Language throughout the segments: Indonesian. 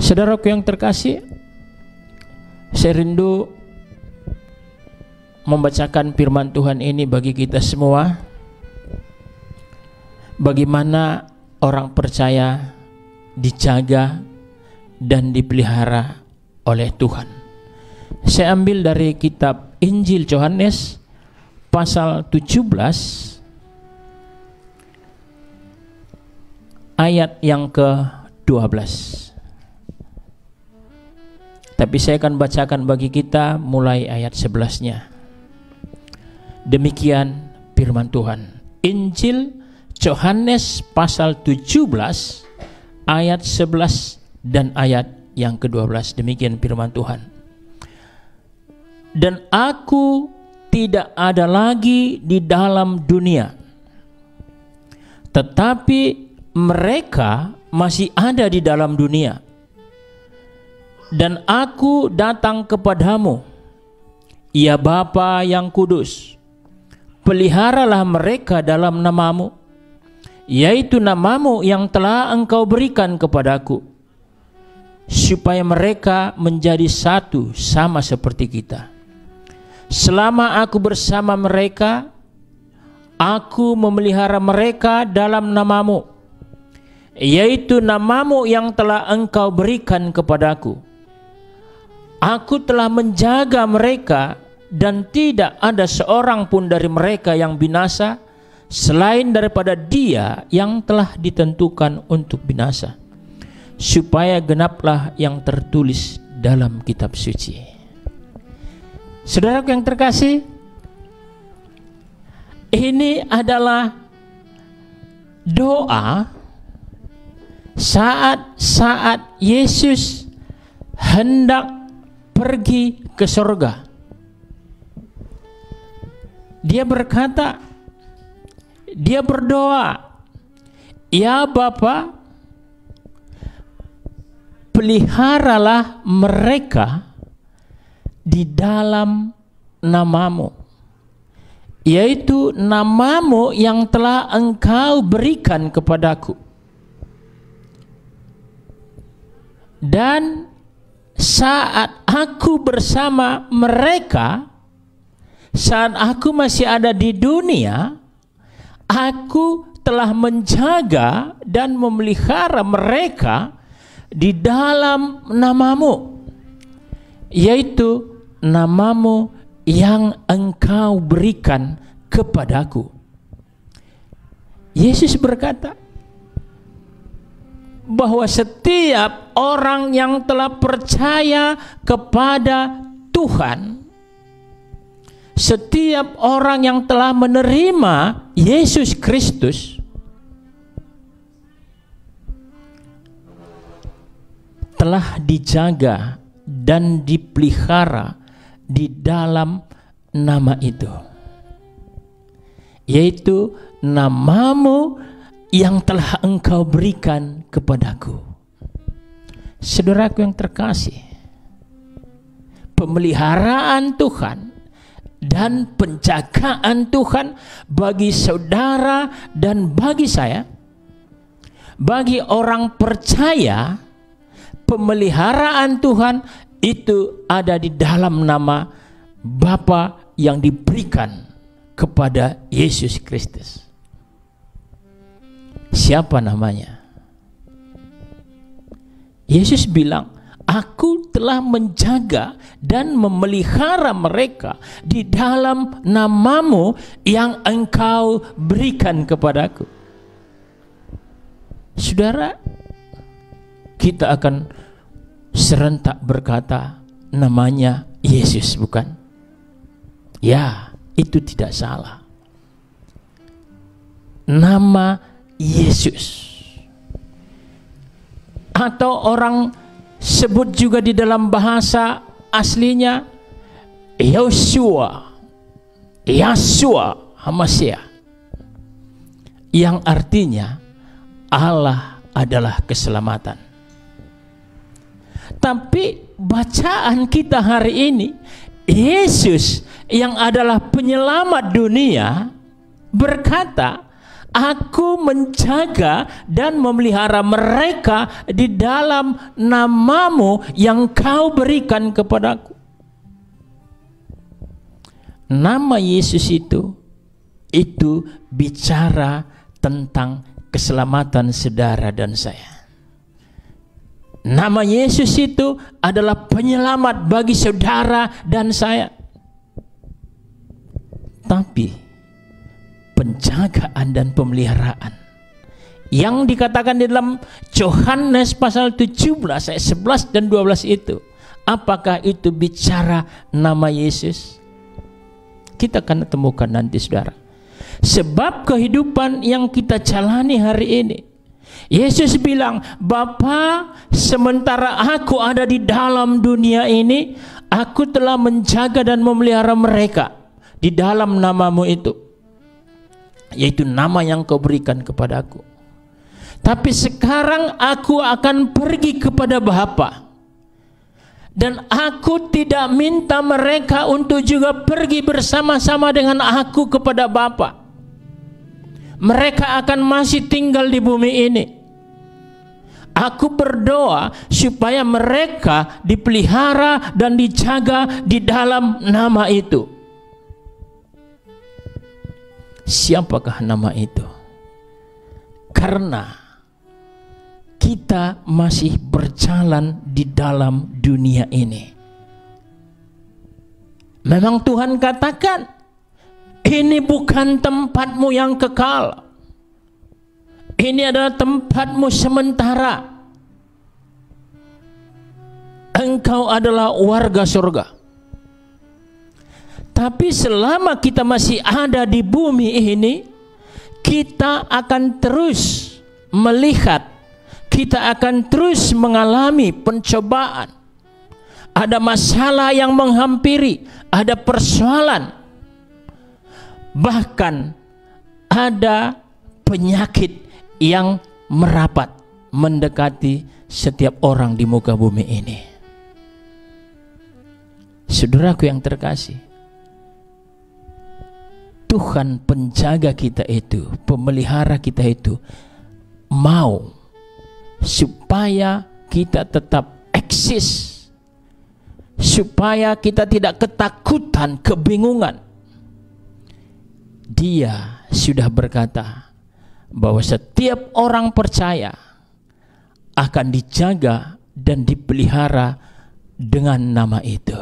Saudaraku yang terkasih, saya rindu membacakan firman Tuhan ini bagi kita semua. Bagaimana orang percaya dijaga dan dipelihara oleh Tuhan. Saya ambil dari kitab Injil Yohanes pasal 17 ayat yang ke-12. Tapi saya akan bacakan bagi kita mulai ayat 11-nya. Demikian firman Tuhan. Injil Yohanes pasal 17 ayat 11 dan ayat yang ke-12. Demikian firman Tuhan. Dan aku tidak ada lagi di dalam dunia, tetapi mereka masih ada di dalam dunia. Dan aku datang kepadamu, ya Bapa yang kudus, peliharalah mereka dalam namamu, yaitu namamu yang telah engkau berikan kepadaku, supaya mereka menjadi satu sama seperti kita. Selama aku bersama mereka, aku memelihara mereka dalam namamu, yaitu namamu yang telah engkau berikan kepadaku. Aku telah menjaga mereka, dan tidak ada seorang pun dari mereka yang binasa, selain daripada dia yang telah ditentukan untuk binasa, supaya genaplah yang tertulis dalam kitab suci. Saudaraku yang terkasih, ini adalah doa saat Yesus hendak pergi ke surga. Dia berkata, dia berdoa, ya Bapa, peliharalah mereka di dalam namamu, yaitu namamu yang telah engkau berikan kepadaku. Dan saat aku bersama mereka, saat aku masih ada di dunia, aku telah menjaga dan memelihara mereka di dalam namamu, yaitu namamu yang engkau berikan kepadaku. Yesus berkata bahwa setiap orang yang telah percaya kepada Tuhan, setiap orang yang telah menerima Yesus Kristus, telah dijaga dan dipelihara di dalam nama itu, yaitu namamu yang telah engkau berikan kepadaku. Saudaraku yang terkasih, pemeliharaan Tuhan dan penjagaan Tuhan bagi saudara dan bagi saya, bagi orang percaya, pemeliharaan Tuhan itu ada di dalam nama Bapa yang diberikan kepada Yesus Kristus. Siapa namanya? Yesus bilang, aku telah menjaga dan memelihara mereka di dalam namamu yang engkau berikan kepadaku. Saudara, kita akan serentak berkata namanya Yesus, bukan? Ya, itu tidak salah. Nama Yesus, atau orang sebut juga di dalam bahasa aslinya Yeshua HaMashiach, yang artinya Allah adalah keselamatan. Tapi bacaan kita hari ini, Yesus yang adalah penyelamat dunia berkata, Aku menjaga dan memelihara mereka di dalam nama-Mu yang Kau berikan kepadaku. Nama Yesus itu bicara tentang keselamatan saudara dan saya. Nama Yesus itu adalah penyelamat bagi saudara dan saya. Tapi penjagaan dan pemeliharaan yang dikatakan di dalam Yohanes pasal 17 ayat 11 dan 12 itu, apakah itu bicara nama Yesus? Kita akan temukan nanti, saudara. Sebab kehidupan yang kita jalani hari ini, Yesus bilang, Bapa, sementara aku ada di dalam dunia ini, aku telah menjaga dan memelihara mereka di dalam nama-Mu itu, yaitu nama yang Kau berikan kepadaku. Tapi sekarang aku akan pergi kepada Bapa, dan aku tidak minta mereka untuk juga pergi bersama-sama dengan aku kepada Bapa. Mereka akan masih tinggal di bumi ini. Aku berdoa supaya mereka dipelihara dan dijaga di dalam nama itu. Siapakah nama itu? Karena kita masih berjalan di dalam dunia ini. Memang Tuhan katakan, ini bukan tempatmu yang kekal. Ini adalah tempatmu sementara. Engkau adalah warga surga. Tapi selama kita masih ada di bumi ini, kita akan terus melihat, kita akan terus mengalami pencobaan. Ada masalah yang menghampiri, ada persoalan, bahkan ada penyakit yang merapat mendekati setiap orang di muka bumi ini. Saudaraku yang terkasih, Tuhan penjaga kita itu, pemelihara kita itu mau supaya kita tetap eksis, supaya kita tidak ketakutan, kebingungan. Dia sudah berkata bahwa setiap orang percaya akan dijaga dan dipelihara dengan nama itu.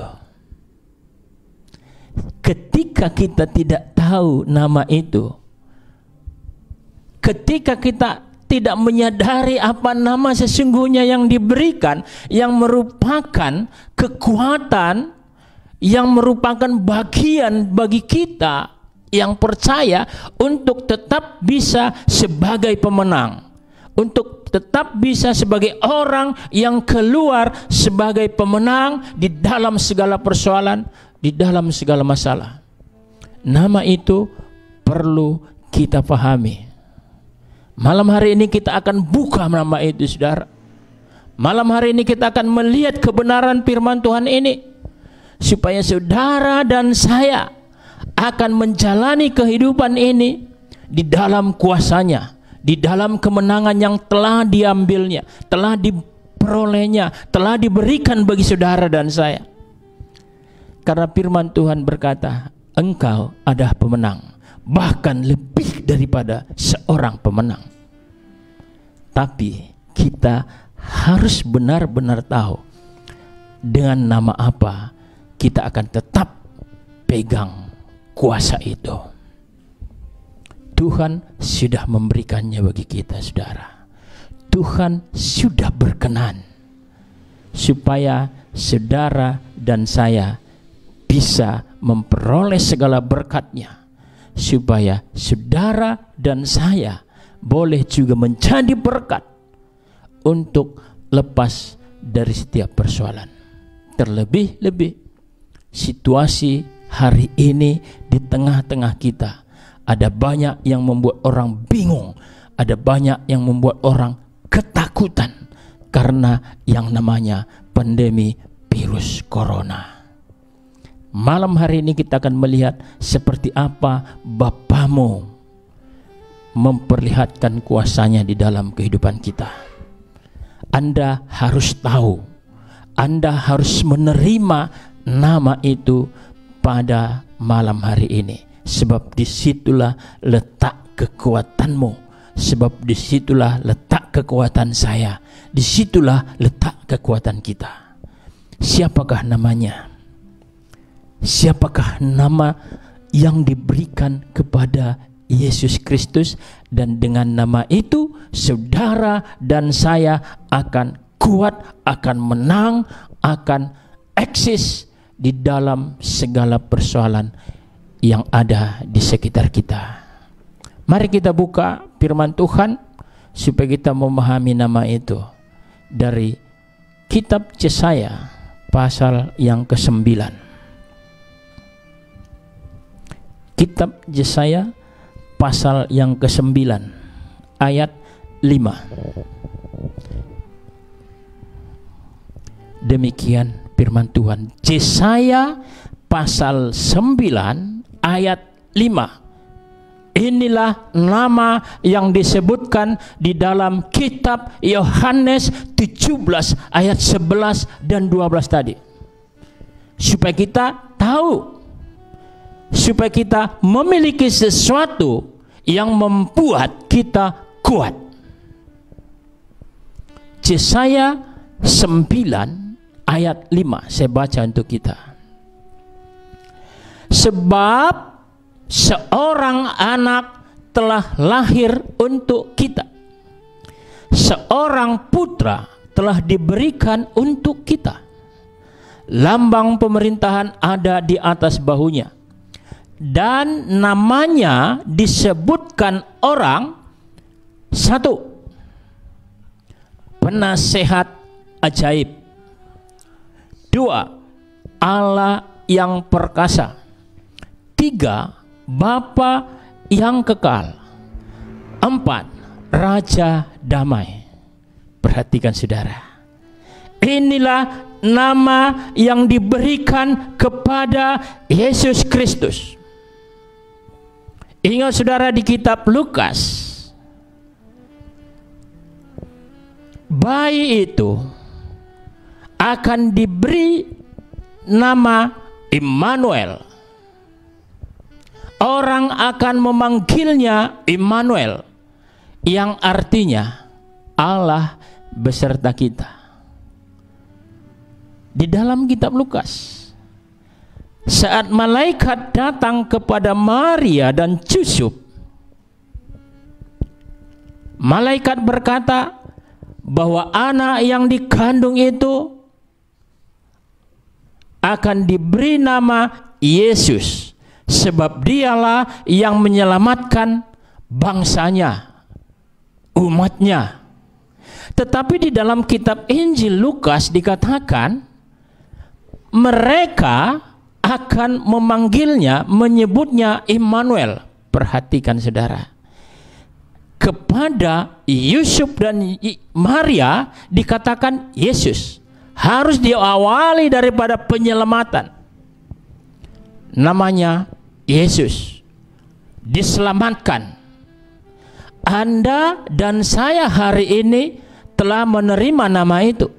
Ketika kita tidak tahu nama itu, ketika kita tidak menyadari apa nama sesungguhnya yang diberikan, yang merupakan kekuatan, yang merupakan bagian bagi kita yang percaya untuk tetap bisa sebagai pemenang, untuk tetap bisa sebagai orang yang keluar sebagai pemenang di dalam segala persoalan, di dalam segala masalah. Nama itu perlu kita pahami. Malam hari ini kita akan buka nama itu, saudara. Malam hari ini kita akan melihat kebenaran firman Tuhan ini, supaya saudara dan saya akan menjalani kehidupan ini di dalam kuasanya, di dalam kemenangan yang telah diambilnya, telah diperolehnya, telah diberikan bagi saudara dan saya. Karena firman Tuhan berkata, engkau adalah pemenang, bahkan lebih daripada seorang pemenang. Tapi kita harus benar-benar tahu dengan nama apa kita akan tetap pegang kuasa itu. Tuhan sudah memberikannya bagi kita, saudara. Tuhan sudah berkenan supaya saudara dan saya bisa memperoleh segala berkat-Nya, supaya saudara dan saya boleh juga menjadi berkat untuk lepas dari setiap persoalan. Terlebih-lebih situasi hari ini di tengah-tengah kita, ada banyak yang membuat orang bingung, ada banyak yang membuat orang ketakutan karena yang namanya pandemi virus corona. Malam hari ini kita akan melihat seperti apa Bapamu memperlihatkan kuasanya di dalam kehidupan kita. Anda harus tahu, Anda harus menerima nama itu pada malam hari ini, sebab disitulah letak kekuatanmu, sebab disitulah letak kekuatan saya, disitulah letak kekuatan kita. Siapakah namanya? Siapakah nama yang diberikan kepada Yesus Kristus? Dan dengan nama itu saudara dan saya akan kuat, akan menang, akan eksis di dalam segala persoalan yang ada di sekitar kita. Mari kita buka firman Tuhan supaya kita memahami nama itu dari kitab Yesaya pasal yang ke-9. Kitab Yesaya pasal yang ke-9 ayat 5. Demikian firman Tuhan. Yesaya pasal 9 ayat 5. Inilah nama yang disebutkan di dalam kitab Yohanes 17 ayat 11 dan 12 tadi. Supaya kita tahu, supaya kita memiliki sesuatu yang membuat kita kuat. Yesaya 9 ayat 5, saya baca untuk kita. Sebab seorang anak telah lahir untuk kita, seorang putra telah diberikan untuk kita, lambang pemerintahan ada di atas bahunya, dan namanya disebutkan orang, 1, penasehat ajaib, 2, Allah yang perkasa, 3, Bapa yang kekal, 4, Raja damai. Perhatikan saudara, inilah nama yang diberikan kepada Yesus Kristus. Ingat saudara, di kitab Lukas, bayi itu akan diberi nama Immanuel. Orang akan memanggilnya Immanuel, yang artinya Allah beserta kita. Di dalam kitab Lukas, saat malaikat datang kepada Maria dan Yusuf, malaikat berkata bahwa anak yang dikandung itu akan diberi nama Yesus, sebab dialah yang menyelamatkan bangsanya, umatnya. Tetapi di dalam kitab Injil Lukas dikatakan mereka akan memanggilnya, menyebutnya Immanuel. Perhatikan saudara, kepada Yusuf dan Maria dikatakan Yesus, harus diawali daripada penyelamatan. Namanya Yesus, diselamatkan. Anda dan saya hari ini telah menerima nama itu,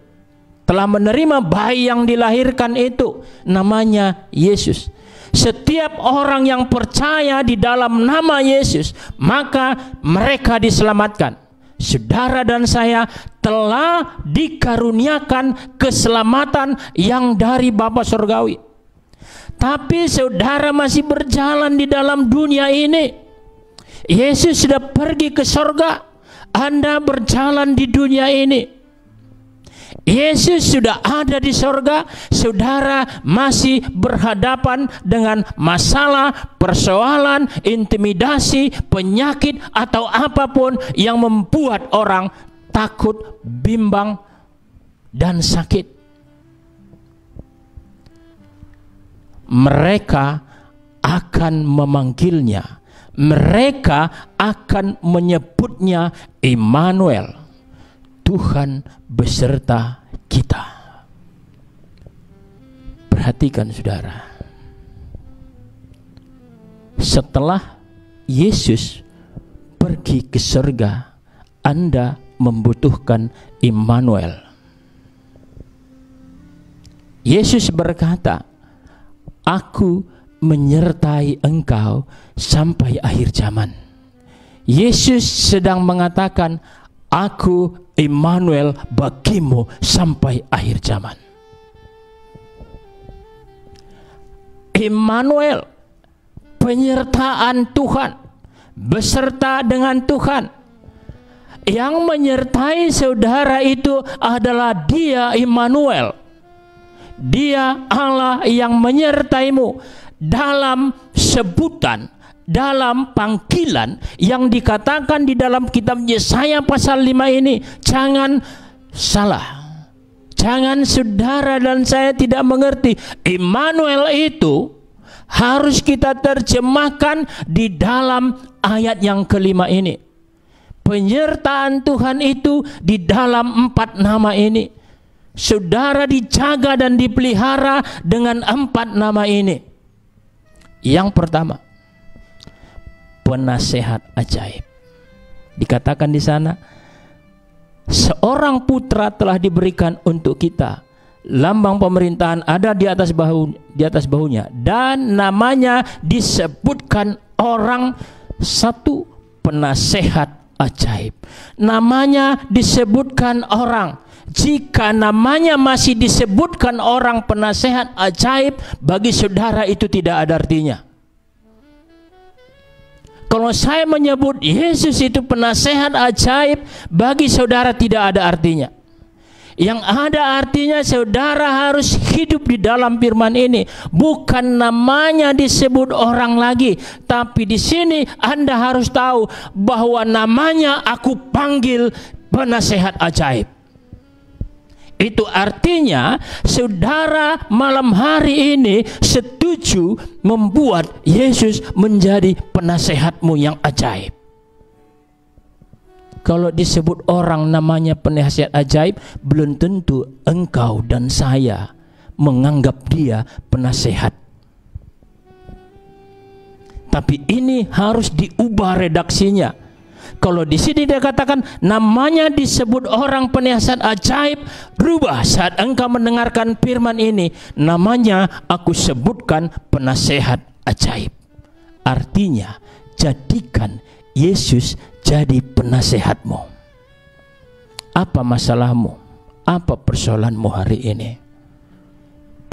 telah menerima bayi yang dilahirkan itu, namanya Yesus. Setiap orang yang percaya di dalam nama Yesus, maka mereka diselamatkan. Saudara dan saya telah dikaruniakan keselamatan yang dari Bapa Surgawi. Tapi saudara masih berjalan di dalam dunia ini. Yesus sudah pergi ke surga, Anda berjalan di dunia ini. Yesus sudah ada di surga, saudara masih berhadapan dengan masalah, persoalan, intimidasi, penyakit, atau apapun yang membuat orang takut, bimbang, dan sakit. Mereka akan memanggilnya, mereka akan menyebutnya Immanuel, Tuhan beserta kita. Perhatikan saudara, setelah Yesus pergi ke surga, Anda membutuhkan Immanuel. Yesus berkata, aku menyertai engkau sampai akhir zaman. Yesus sedang mengatakan, aku Immanuel bagimu sampai akhir zaman. Immanuel, penyertaan Tuhan, beserta dengan Tuhan. Yang menyertai saudara itu adalah Dia Immanuel. Dia Allah yang menyertaimu dalam sebutan, dalam panggilan yang dikatakan di dalam kitab Yesaya pasal 5 ini. Jangan salah, jangan saudara dan saya tidak mengerti. Immanuel itu harus kita terjemahkan di dalam ayat yang kelima ini. Penyertaan Tuhan itu di dalam 4 nama ini. Saudara dijaga dan dipelihara dengan 4 nama ini. Yang pertama, penasehat ajaib. Dikatakan di sana, seorang putra telah diberikan untuk kita. Lambang pemerintahan ada di atas bahunya, dan namanya disebutkan orang, satu, penasehat ajaib. Namanya disebutkan orang. Jika namanya masih disebutkan orang penasehat ajaib, bagi saudara itu tidak ada artinya. Kalau saya menyebut Yesus itu penasehat ajaib, bagi saudara tidak ada artinya. Yang ada artinya saudara harus hidup di dalam firman ini. Bukan namanya disebut orang lagi, tapi di sini Anda harus tahu bahwa namanya aku panggil penasehat ajaib. Itu artinya saudara malam hari ini setuju membuat Yesus menjadi penasehatmu yang ajaib. Kalau disebut orang namanya penasehat ajaib, belum tentu engkau dan saya menganggap dia penasehat. Tapi ini harus diubah redaksinya. Kalau di sini dia katakan namanya disebut orang penasehat ajaib, rubah saat engkau mendengarkan firman ini, namanya aku sebutkan penasehat ajaib. Artinya jadikan Yesus jadi penasehatmu. Apa masalahmu? Apa persoalanmu hari ini?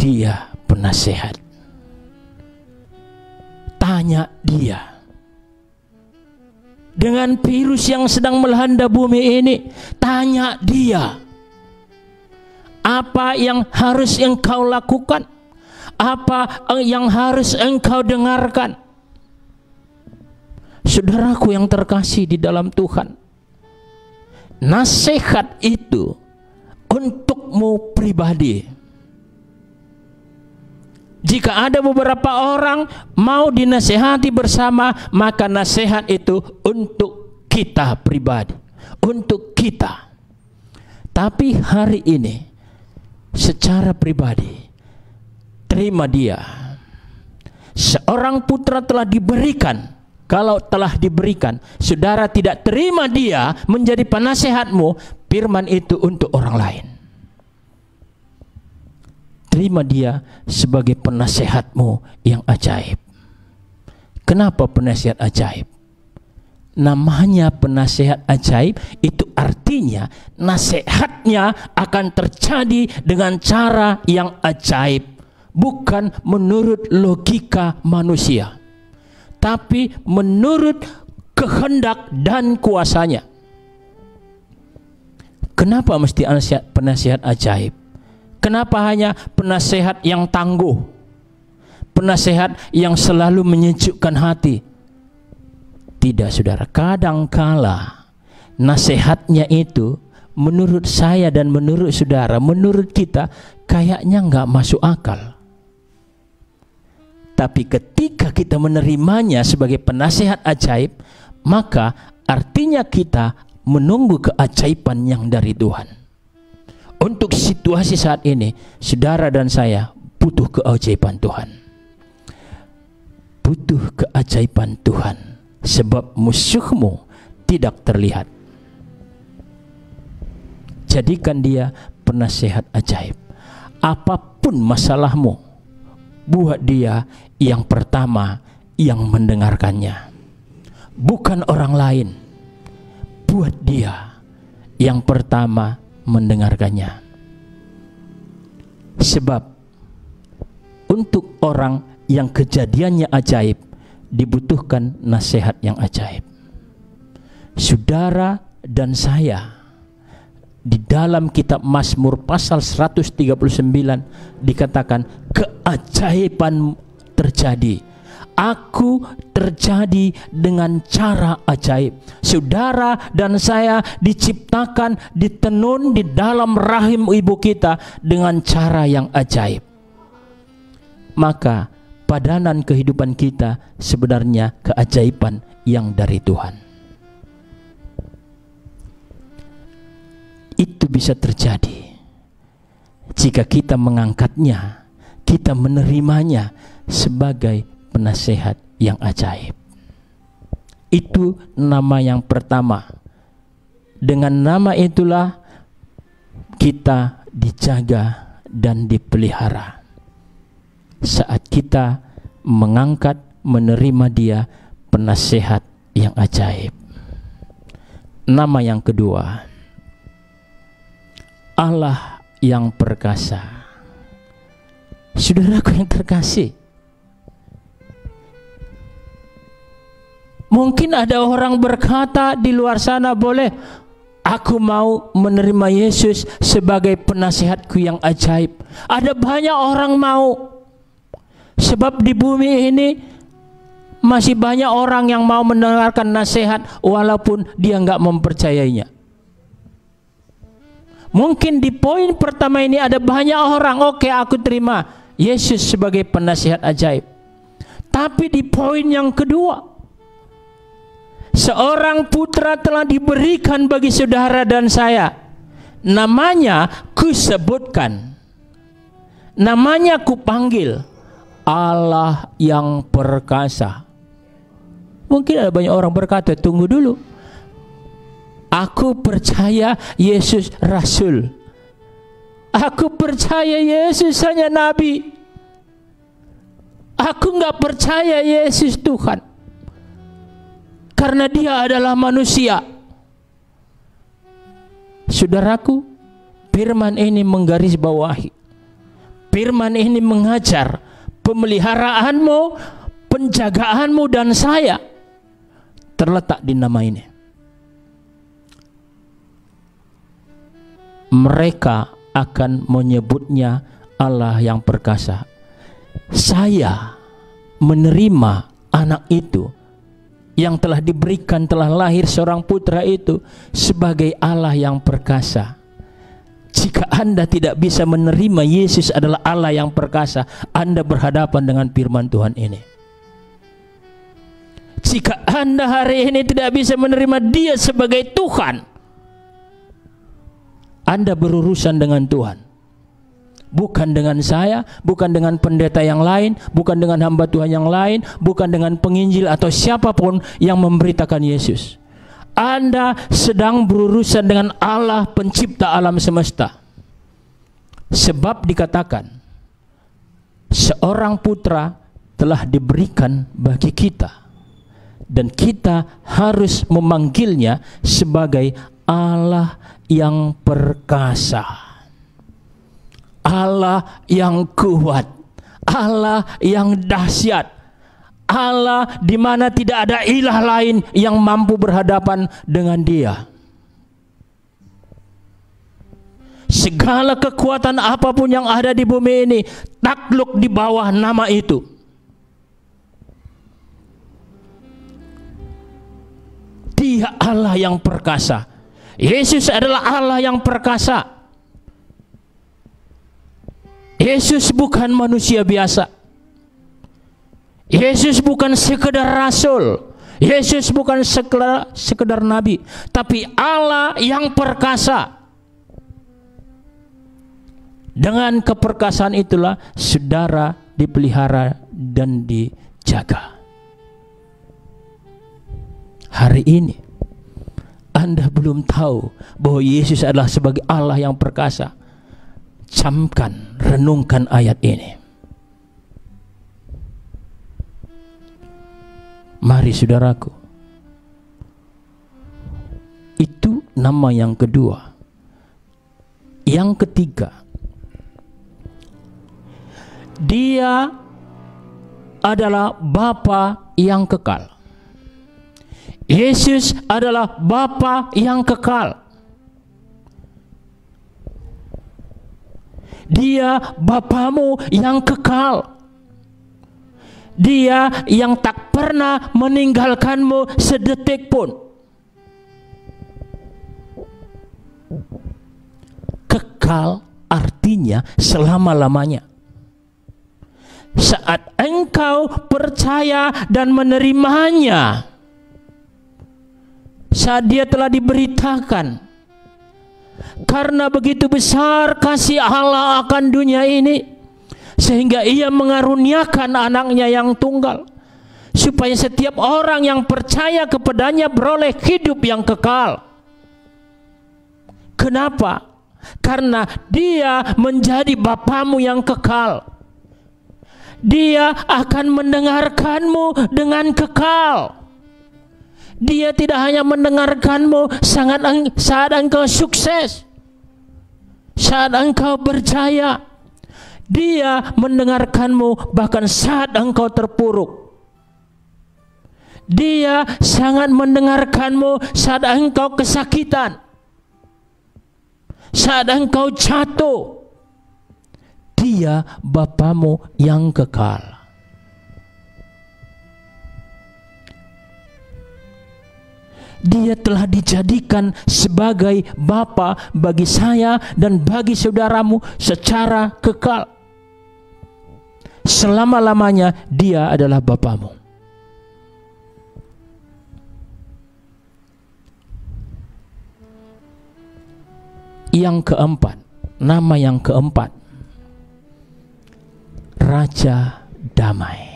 Dia penasehat. Tanya dia. Dengan virus yang sedang melanda bumi ini, tanya dia. Apa yang harus engkau lakukan? Apa yang harus engkau dengarkan? Saudaraku yang terkasih di dalam Tuhan, nasihat itu untukmu pribadi. Jika ada beberapa orang mau dinasehati bersama, maka nasihat itu untuk kita pribadi, untuk kita. Tapi hari ini secara pribadi, terima dia. Seorang putra telah diberikan. Kalau telah diberikan, saudara tidak terima dia menjadi penasehatmu, firman itu untuk orang lain. Terima dia sebagai penasehatmu yang ajaib. Kenapa penasehat ajaib? Namanya penasehat ajaib, itu artinya nasihatnya akan terjadi dengan cara yang ajaib, bukan menurut logika manusia, tapi menurut kehendak dan kuasanya. Kenapa mesti penasehat ajaib? Kenapa hanya penasehat yang tangguh, penasehat yang selalu menyejukkan hati? Tidak, saudara. Kadangkala nasihatnya itu menurut saya dan menurut saudara, menurut kita kayaknya nggak masuk akal. Tapi ketika kita menerimanya sebagai penasehat ajaib, maka artinya kita menunggu keajaiban yang dari Tuhan. Untuk situasi saat ini, saudara dan saya butuh keajaiban Tuhan. Butuh keajaiban Tuhan. Sebab musuhmu tidak terlihat. Jadikan dia penasehat ajaib. Apapun masalahmu, buat dia yang pertama yang mendengarkannya, bukan orang lain. Buat dia yang pertama mendengarkannya. Sebab untuk orang yang kejadiannya ajaib dibutuhkan nasihat yang ajaib. Saudara dan saya, di dalam kitab Mazmur pasal 139 dikatakan keajaiban terjadi. Aku terjadi dengan cara ajaib. Saudara dan saya diciptakan, ditenun di dalam rahim ibu kita dengan cara yang ajaib. Maka padanan kehidupan kita sebenarnya keajaiban yang dari Tuhan. Itu bisa terjadi jika kita mengangkatnya, kita menerimanya sebagai penasehat yang ajaib. Itu nama yang pertama. Dengan nama itulah kita dijaga dan dipelihara. Saat kita mengangkat, menerima dia penasehat yang ajaib. Nama yang kedua, Allah yang perkasa. Saudaraku yang terkasih, mungkin ada orang berkata di luar sana, boleh, aku mau menerima Yesus sebagai penasihatku yang ajaib. Ada banyak orang mau, sebab di bumi ini masih banyak orang yang mau mendengarkan nasihat walaupun dia nggak mempercayainya. Mungkin di poin pertama ini ada banyak orang, oke, aku terima Yesus sebagai penasihat ajaib. Tapi di poin yang kedua, seorang putra telah diberikan bagi saudara dan saya. Namanya kusebutkan, namanya kupanggil, Allah yang perkasa. Mungkin ada banyak orang berkata, tunggu dulu, aku percaya Yesus Rasul. Aku percaya Yesus hanya Nabi. Aku nggak percaya Yesus Tuhan. Karena dia adalah manusia. Saudaraku, firman ini menggarisbawahi. Firman ini mengajar pemeliharaanmu, penjagaanmu dan saya terletak di nama ini. Mereka akan menyebutnya Allah yang perkasa. Saya menerima anak itu yang telah diberikan, telah lahir seorang putra itu sebagai Allah yang perkasa. Jika Anda tidak bisa menerima Yesus adalah Allah yang perkasa, Anda berhadapan dengan firman Tuhan ini. Jika Anda hari ini tidak bisa menerima dia sebagai Tuhan, Anda berurusan dengan Tuhan, bukan dengan saya, bukan dengan pendeta yang lain, bukan dengan hamba Tuhan yang lain, bukan dengan penginjil atau siapapun yang memberitakan Yesus. Anda sedang berurusan dengan Allah pencipta alam semesta. Sebab dikatakan, seorang putra telah diberikan bagi kita, dan kita harus memanggilnya sebagai Allah yang perkasa, Allah yang kuat, Allah yang dahsyat, Allah di mana tidak ada ilah lain yang mampu berhadapan dengan dia. Segala kekuatan apapun yang ada di bumi ini takluk di bawah nama itu. Dia Allah yang perkasa. Yesus adalah Allah yang perkasa. Yesus bukan manusia biasa. Yesus bukan sekedar rasul. Yesus bukan sekedar nabi, tapi Allah yang perkasa. Dengan keperkasaan itulah saudara dipelihara dan dijaga. Hari ini Anda belum tahu bahwa Yesus adalah sebagai Allah yang perkasa, camkan, renungkan ayat ini. Mari saudaraku, itu nama yang kedua. Yang ketiga, Dia adalah Bapa yang kekal. Yesus adalah Bapa yang kekal. Dia Bapamu yang kekal. Dia yang tak pernah meninggalkanmu sedetik pun. Kekal artinya selama-lamanya. Saat engkau percaya dan menerimanya, saat dia telah diberitakan, karena begitu besar kasih Allah akan dunia ini, sehingga ia mengaruniakan anaknya yang tunggal, supaya setiap orang yang percaya kepadanya beroleh hidup yang kekal. Kenapa? Karena dia menjadi Bapamu yang kekal. Dia akan mendengarkanmu dengan kekal. Dia tidak hanya mendengarkanmu saat engkau sukses, saat engkau berjaya. Dia mendengarkanmu bahkan saat engkau terpuruk. Dia sangat mendengarkanmu saat engkau kesakitan, saat engkau jatuh. Dia Bapamu yang kekal. Dia telah dijadikan sebagai Bapa bagi saya dan bagi saudaramu secara kekal. Selama-lamanya Dia adalah Bapamu. Yang keempat, nama yang keempat, Raja Damai.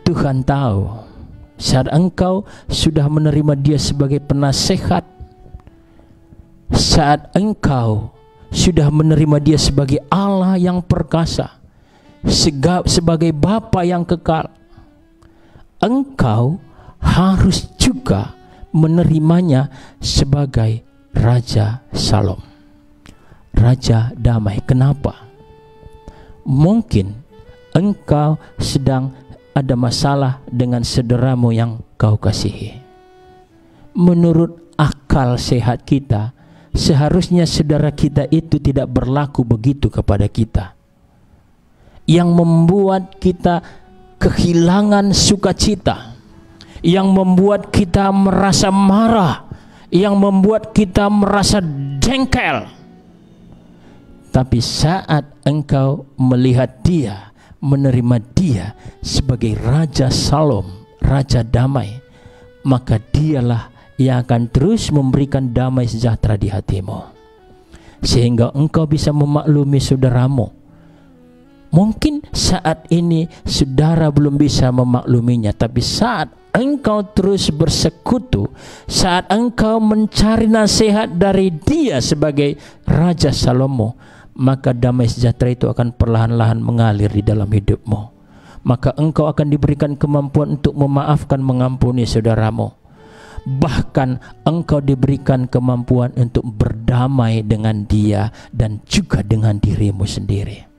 Tuhan tahu saat engkau sudah menerima Dia sebagai penasehat, saat engkau sudah menerima Dia sebagai Allah yang perkasa, sebagai Bapa yang kekal, engkau harus juga menerimanya sebagai Raja Salom, Raja Damai. Kenapa? Mungkin engkau sedang ada masalah dengan saudaramu yang kau kasihi. Menurut akal sehat kita, seharusnya saudara kita itu tidak berlaku begitu kepada kita, yang membuat kita kehilangan sukacita, yang membuat kita merasa marah, yang membuat kita merasa jengkel. Tapi saat engkau melihat Dia, menerima Dia sebagai Raja Salom, Raja Damai, maka Dialah yang akan terus memberikan damai sejahtera di hatimu, sehingga engkau bisa memaklumi saudaramu. Mungkin saat ini saudara belum bisa memakluminya, tapi saat engkau terus bersekutu, saat engkau mencari nasihat dari Dia sebagai Raja Salommu, maka damai sejahtera itu akan perlahan-lahan mengalir di dalam hidupmu. Maka engkau akan diberikan kemampuan untuk memaafkan, mengampuni saudaramu. Bahkan engkau diberikan kemampuan untuk berdamai dengan dia dan juga dengan dirimu sendiri.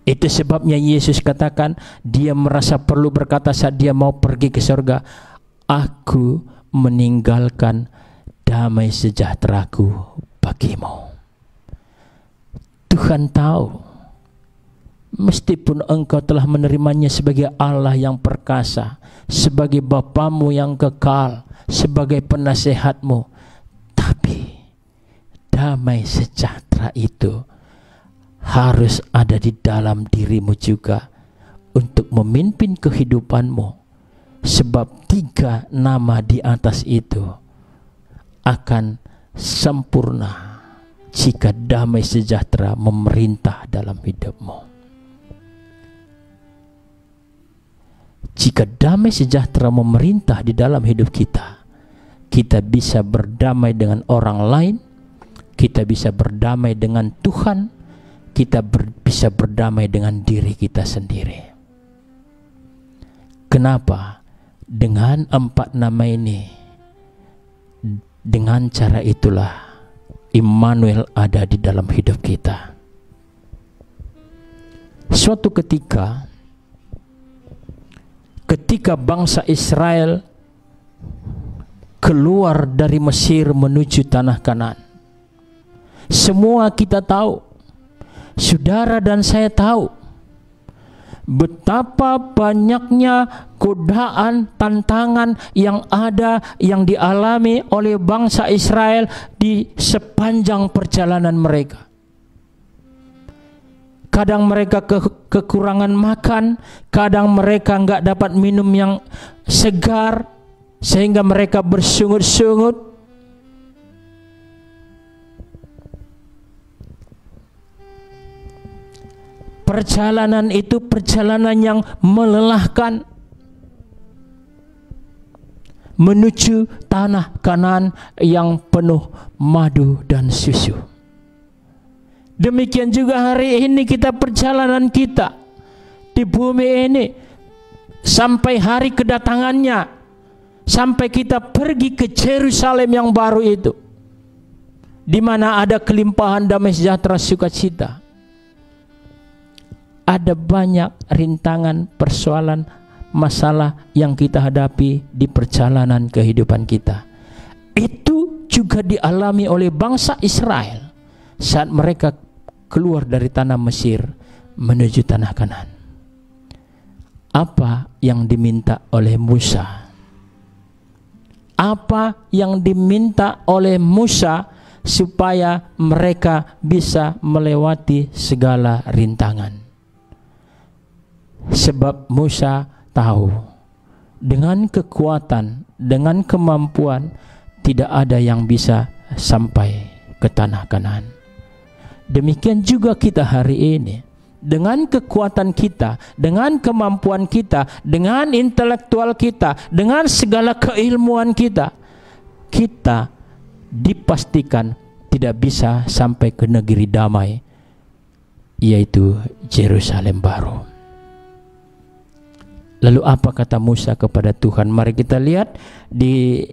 Itu sebabnya Yesus katakan, dia merasa perlu berkata saat dia mau pergi ke surga, "Aku meninggalkan damai sejahteraku bagimu." Tuhan tahu, meskipun engkau telah menerimanya sebagai Allah yang perkasa, sebagai Bapamu yang kekal, sebagai penasehatmu, tapi damai sejahtera itu harus ada di dalam dirimu juga untuk memimpin kehidupanmu. Sebab 3 nama di atas itu akan sempurna jika damai sejahtera memerintah dalam hidupmu. Jika damai sejahtera memerintah di dalam hidup kita, kita bisa berdamai dengan orang lain, kita bisa berdamai dengan Tuhan, kita bisa berdamai dengan diri kita sendiri. Kenapa? Dengan 4 nama ini, dengan cara itulah Immanuel ada di dalam hidup kita. Suatu ketika bangsa Israel keluar dari Mesir menuju tanah Kanaan, semua kita tahu, saudara dan saya tahu, betapa banyaknya godaan, tantangan yang ada, yang dialami oleh bangsa Israel di sepanjang perjalanan mereka. Kadang mereka kekurangan makan, kadang mereka nggak dapat minum yang segar, sehingga mereka bersungut-sungut. Perjalanan itu perjalanan yang melelahkan menuju tanah Kanaan yang penuh madu dan susu. Demikian juga hari ini perjalanan kita di bumi ini sampai hari kedatangannya, sampai kita pergi ke Yerusalem yang baru itu, di mana ada kelimpahan damai sejahtera sukacita. Ada banyak rintangan, persoalan, masalah yang kita hadapi di perjalanan kehidupan kita. Itu juga dialami oleh bangsa Israel saat mereka keluar dari tanah Mesir menuju tanah Kanaan. Apa yang diminta oleh Musa? Apa yang diminta oleh Musa supaya mereka bisa melewati segala rintangan? Sebab Musa tahu dengan kekuatan, dengan kemampuan tidak ada yang bisa sampai ke tanah Kanaan. Demikian juga kita hari ini, dengan kekuatan kita, dengan kemampuan kita, dengan intelektual kita, dengan segala keilmuan kita, kita dipastikan tidak bisa sampai ke negeri damai, yaitu Yerusalem baru. Lalu apa kata Musa kepada Tuhan? Mari kita lihat di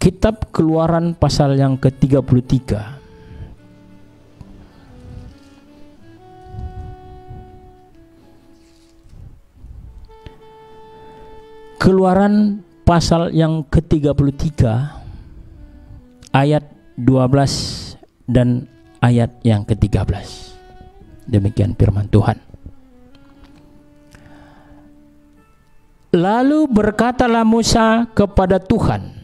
kitab Keluaran pasal yang ke-33. Keluaran pasal yang ke-33 ayat 12 dan ayat yang ke-13. Demikian firman Tuhan. Lalu berkatalah Musa kepada Tuhan,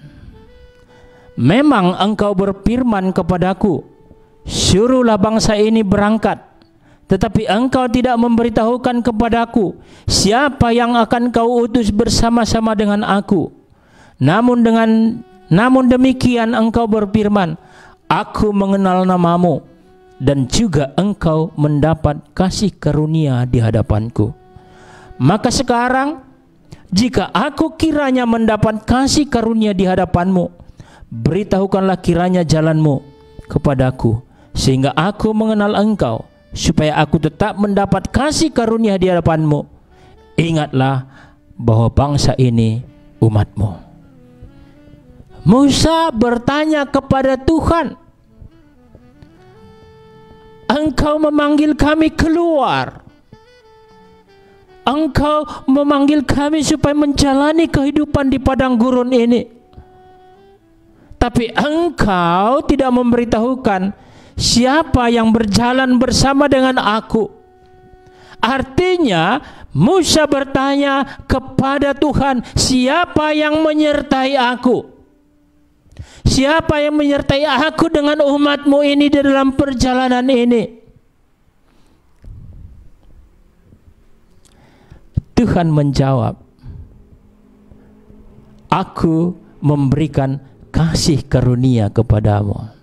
memang engkau berfirman kepadaku, suruhlah bangsa ini berangkat, tetapi engkau tidak memberitahukan kepadaku siapa yang akan kau utus bersama-sama dengan aku. Namun demikian engkau berfirman, aku mengenal namamu, dan juga engkau mendapat kasih karunia di hadapanku. Maka sekarang, jika aku kiranya mendapat kasih karunia di hadapanmu, beritahukanlah kiranya jalanmu kepadaku, sehingga aku mengenal engkau, supaya aku tetap mendapat kasih karunia di hadapanmu. Ingatlah bahwa bangsa ini umatmu. Musa bertanya kepada Tuhan, engkau memanggil kami keluar, engkau memanggil kami supaya menjalani kehidupan di padang gurun ini, tapi engkau tidak memberitahukan siapa yang berjalan bersama dengan aku. Artinya Musa bertanya kepada Tuhan, siapa yang menyertai aku? Siapa yang menyertai aku dengan umatmu ini di dalam perjalanan ini? Tuhan menjawab, aku memberikan kasih karunia kepadamu.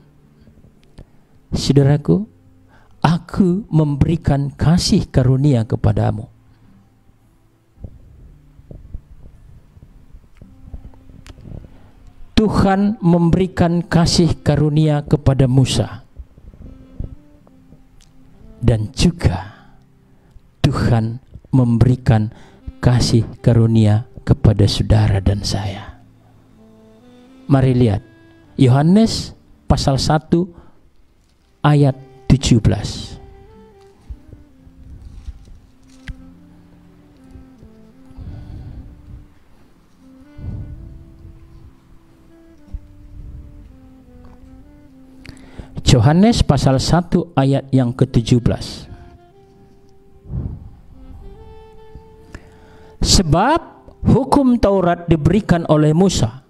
Saudaraku, aku memberikan kasih karunia kepadamu. Tuhan memberikan kasih karunia kepada Musa, dan juga Tuhan memberikan kasih karunia kepada saudara dan saya. Mari lihat Yohanes pasal 1 ayat 17. Yohanes pasal 1 ayat yang ke-17. Sebab hukum Taurat diberikan oleh Musa,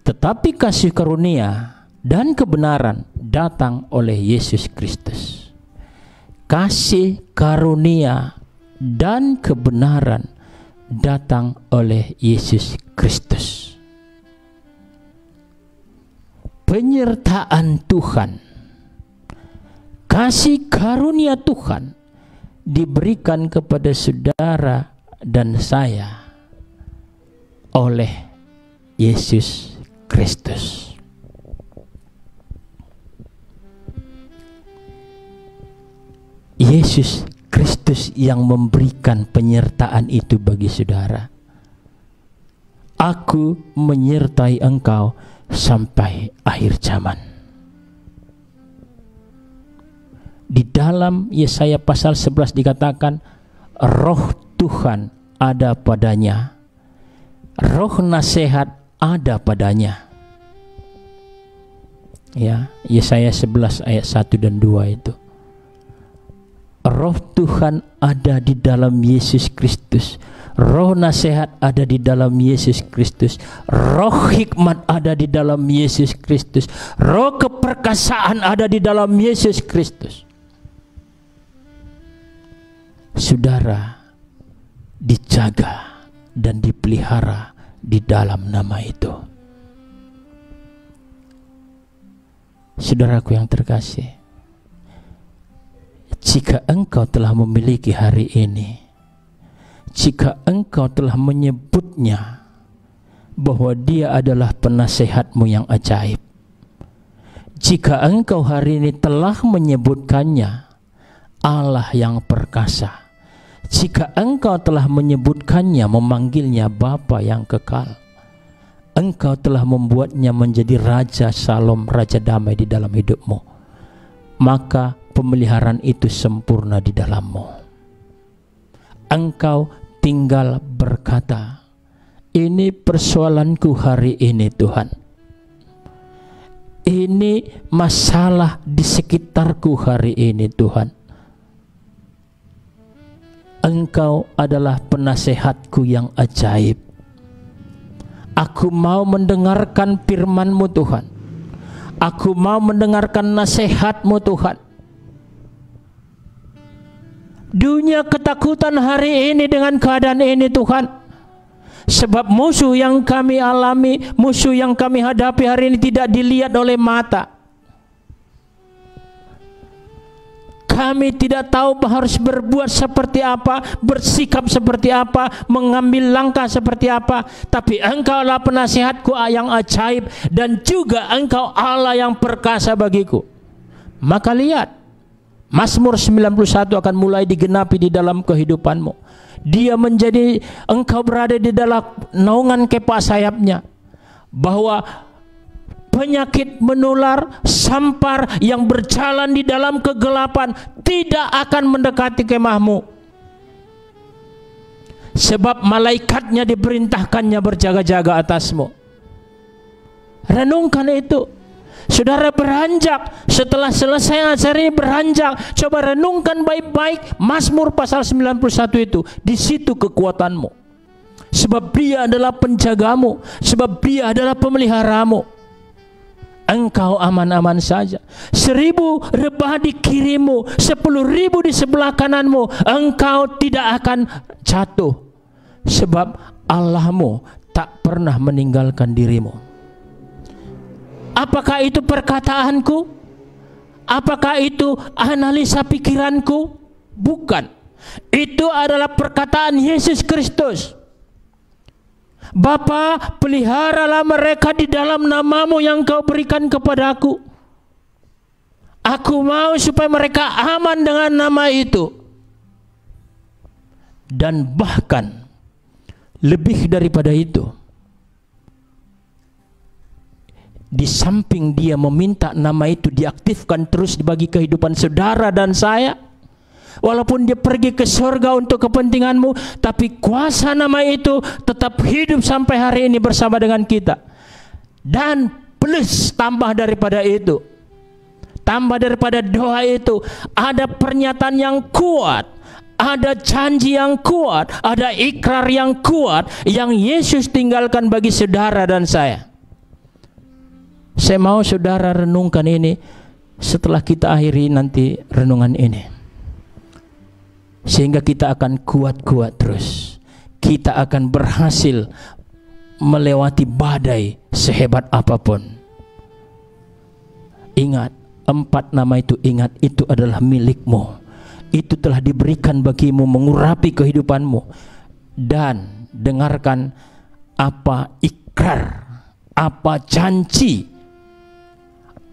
tetapi kasih karunia dan kebenaran datang oleh Yesus Kristus. Kasih karunia dan kebenaran datang oleh Yesus Kristus. Penyertaan Tuhan, kasih karunia Tuhan diberikan kepada saudara dan saya oleh Yesus Kristus. Yesus Kristus yang memberikan penyertaan itu bagi saudara. Aku menyertai engkau sampai akhir zaman. Di dalam Yesaya pasal 11 dikatakan, roh Tuhan ada padanya, roh nasihat ada padanya. Ya, Yesaya 11 ayat 1 dan 2 itu. Roh Tuhan ada di dalam Yesus Kristus. Roh nasihat ada di dalam Yesus Kristus. Roh hikmat ada di dalam Yesus Kristus. Roh keperkasaan ada di dalam Yesus Kristus. Saudara dijaga dan dipelihara di dalam nama itu. Saudaraku yang terkasih, jika engkau telah memiliki hari ini, jika engkau telah menyebutnya bahwa dia adalah penasehatmu yang ajaib, jika engkau hari ini telah menyebutkannya Allah yang perkasa, jika engkau telah menyebutkannya, memanggilnya Bapa yang kekal, engkau telah membuatnya menjadi Raja Salom, Raja Damai di dalam hidupmu, maka pemeliharaan itu sempurna di dalammu. Engkau tinggal berkata, ini persoalanku hari ini Tuhan, ini masalah di sekitarku hari ini Tuhan. Engkau adalah penasehatku yang ajaib. Aku mau mendengarkan firman-Mu Tuhan. Aku mau mendengarkan nasihat-Mu Tuhan. Dunia ketakutan hari ini dengan keadaan ini Tuhan. Sebab musuh yang kami alami, musuh yang kami hadapi hari ini tidak dilihat oleh mata. Kami tidak tahu harus berbuat seperti apa, bersikap seperti apa, mengambil langkah seperti apa. Tapi Engkau adalah penasihatku yang ajaib, dan juga Engkau Allah yang perkasa bagiku. Maka lihat, Mazmur 91 akan mulai digenapi di dalam kehidupanmu. Dia menjadi, engkau berada di dalam naungan kepak sayapnya, bahwa penyakit menular, sampar yang berjalan di dalam kegelapan tidak akan mendekati kemahmu. Sebab malaikatnya diperintahkannya berjaga-jaga atasmu. Renungkan itu. Saudara beranjak, setelah selesai acara ini beranjak, coba renungkan baik-baik Mazmur pasal 91 itu. Di situ kekuatanmu. Sebab Dia adalah penjagamu, sebab Dia adalah pemeliharamu. Engkau aman-aman saja. 1000 rebah di kirimu, 10.000 di sebelah kananmu, engkau tidak akan jatuh. Sebab Allahmu tak pernah meninggalkan dirimu. Apakah itu perkataanku? Apakah itu analisa pikiranku? Bukan. Itu adalah perkataan Yesus Kristus. Bapa, peliharalah mereka di dalam namamu yang kau berikan kepadaku. Aku mau supaya mereka aman dengan nama itu. Dan bahkan lebih daripada itu, di samping dia meminta nama itu diaktifkan terus bagi kehidupan saudara dan saya, walaupun dia pergi ke surga untuk kepentinganmu, tapi kuasa nama itu tetap hidup sampai hari ini bersama dengan kita. Dan plus tambah daripada itu, tambah daripada doa itu, ada pernyataan yang kuat, ada janji yang kuat, ada ikrar yang kuat yang Yesus tinggalkan bagi saudara dan saya. Saya mau saudara renungkan ini setelah kita akhiri nanti renungan ini, sehingga kita akan kuat-kuat terus. Kita akan berhasil melewati badai sehebat apapun. Ingat, 4 nama itu, ingat, itu adalah milikmu. Itu telah diberikan bagimu mengurapi kehidupanmu. Dan dengarkan apa ikrar, apa janji,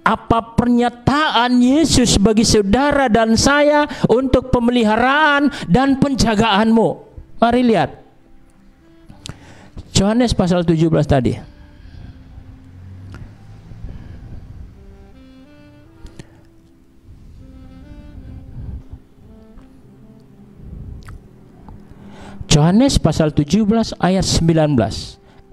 apa pernyataan Yesus bagi saudara dan saya untuk pemeliharaan dan penjagaanmu. Mari lihat Yohanes pasal 17 tadi. Yohanes pasal 17 ayat 19.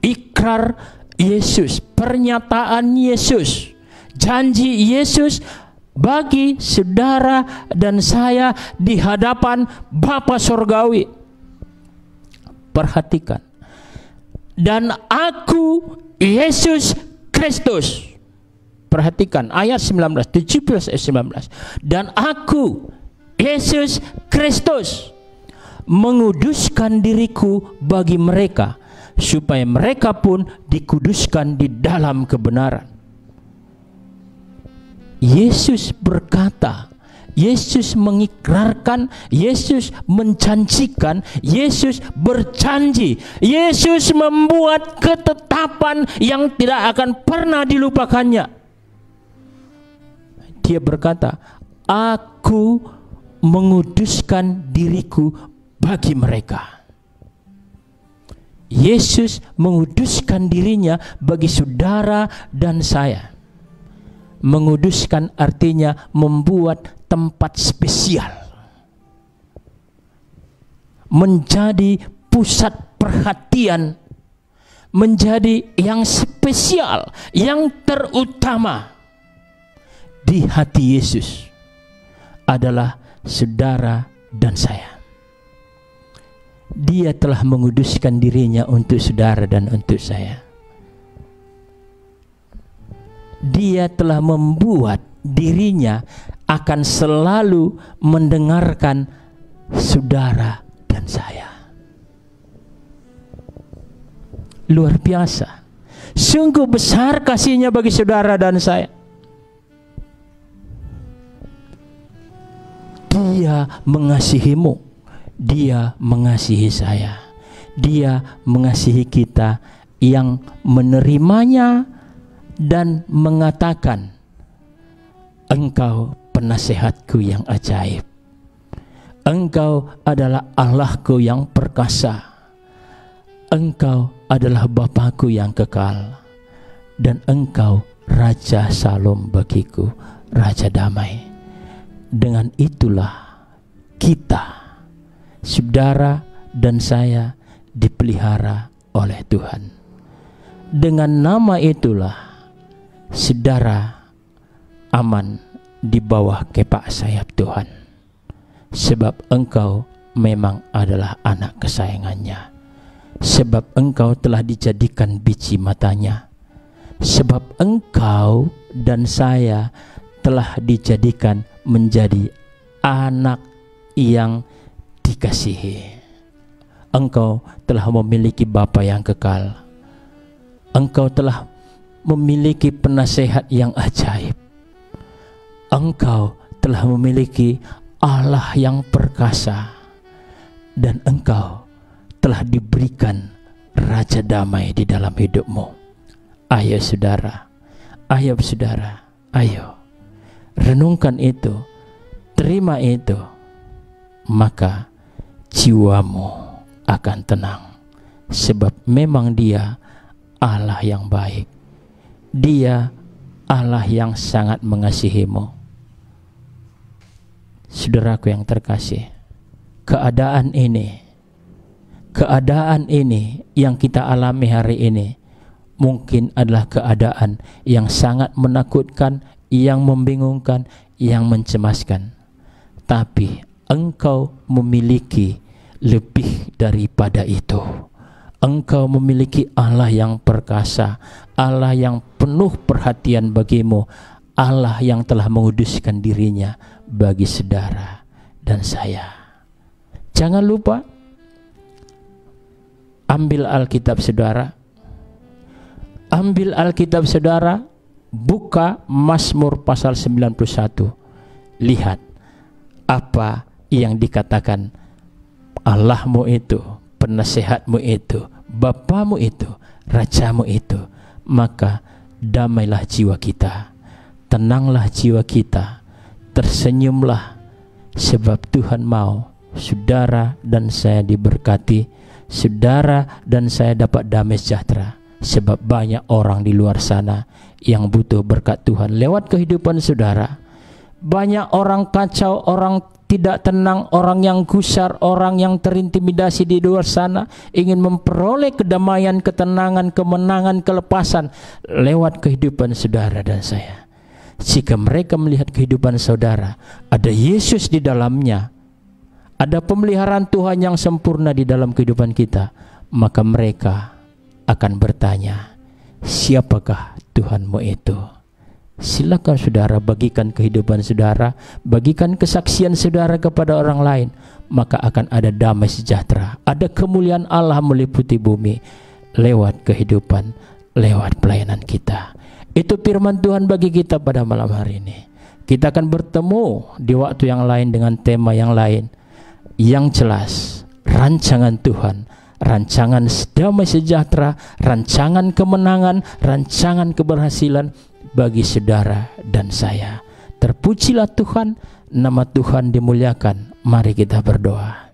Ikrar Yesus, pernyataan Yesus, janji Yesus bagi saudara dan saya di hadapan Bapa Surgawi. Perhatikan. Dan aku Yesus Kristus. Perhatikan ayat 19, 17 ayat 19. Dan aku Yesus Kristus menguduskan diriku bagi mereka, supaya mereka pun dikuduskan di dalam kebenaran. Yesus berkata, Yesus mengikrarkan, Yesus menjanjikan, Yesus berjanji, Yesus membuat ketetapan yang tidak akan pernah dilupakannya. Dia berkata, aku menguduskan diriku bagi mereka. Yesus menguduskan dirinya bagi saudara dan saya. Menguduskan artinya membuat tempat spesial, menjadi pusat perhatian, menjadi yang spesial, yang terutama di hati Yesus adalah saudara dan saya. Dia telah menguduskan dirinya untuk saudara dan untuk saya. Dia telah membuat dirinya akan selalu mendengarkan saudara dan saya. Luar biasa. Sungguh besar kasihnya bagi saudara dan saya. Dia mengasihimu. Dia mengasihi saya. Dia mengasihi kita yang menerimanya dan mengatakan, engkau penasehatku yang ajaib. Engkau adalah Allahku yang perkasa. Engkau adalah Bapakku yang kekal. Dan engkau Raja Salom bagiku, Raja Damai. Dengan itulah kita, saudara dan saya, dipelihara oleh Tuhan. Dengan nama itulah saudara aman di bawah kepak sayap Tuhan. Sebab engkau memang adalah anak kesayangannya. Sebab engkau telah dijadikan biji matanya. Sebab engkau dan saya telah dijadikan menjadi anak yang dikasihi. Engkau telah memiliki Bapa yang kekal. Engkau telah memiliki penasehat yang ajaib. Engkau telah memiliki Allah yang perkasa. Dan engkau telah diberikan Raja damai di dalam hidupmu. Ayo saudara, ayo saudara, ayo renungkan itu, terima itu, maka jiwamu akan tenang. Sebab memang Dia Allah yang baik, Dia Allah yang sangat mengasihimu. Saudaraku yang terkasih, keadaan ini yang kita alami hari ini mungkin adalah keadaan yang sangat menakutkan, yang membingungkan, yang mencemaskan. Tapi engkau memiliki lebih daripada itu. Engkau memiliki Allah yang perkasa, Allah yang penuh perhatian bagimu, Allah yang telah menguduskan dirinya bagi saudara dan saya. Jangan lupa, ambil Alkitab saudara, ambil Alkitab saudara, buka Mazmur pasal 91. Lihat apa yang dikatakan Allahmu itu, penasehatmu itu, Bapamu itu, Rajamu itu. Maka damailah jiwa kita, tenanglah jiwa kita, tersenyumlah, sebab Tuhan mau saudara dan saya diberkati, saudara dan saya dapat damai sejahtera. Sebab banyak orang di luar sana yang butuh berkat Tuhan lewat kehidupan saudara. Banyak orang kacau, orang tidak tenang, orang yang gusar, orang yang terintimidasi di luar sana, ingin memperoleh kedamaian, ketenangan, kemenangan, kelepasan lewat kehidupan saudara dan saya. Jika mereka melihat kehidupan saudara, ada Yesus di dalamnya, ada pemeliharaan Tuhan yang sempurna di dalam kehidupan kita, maka mereka akan bertanya, siapakah Tuhanmu itu? Silakan saudara bagikan kehidupan saudara, bagikan kesaksian saudara kepada orang lain, maka akan ada damai sejahtera, ada kemuliaan Allah meliputi bumi lewat kehidupan, lewat pelayanan kita. Itu firman Tuhan bagi kita pada malam hari ini. Kita akan bertemu di waktu yang lain dengan tema yang lain. Yang jelas, rancangan Tuhan, rancangan damai sejahtera, rancangan kemenangan, rancangan keberhasilan bagi saudara dan saya. Terpujilah Tuhan, nama Tuhan dimuliakan. Mari kita berdoa.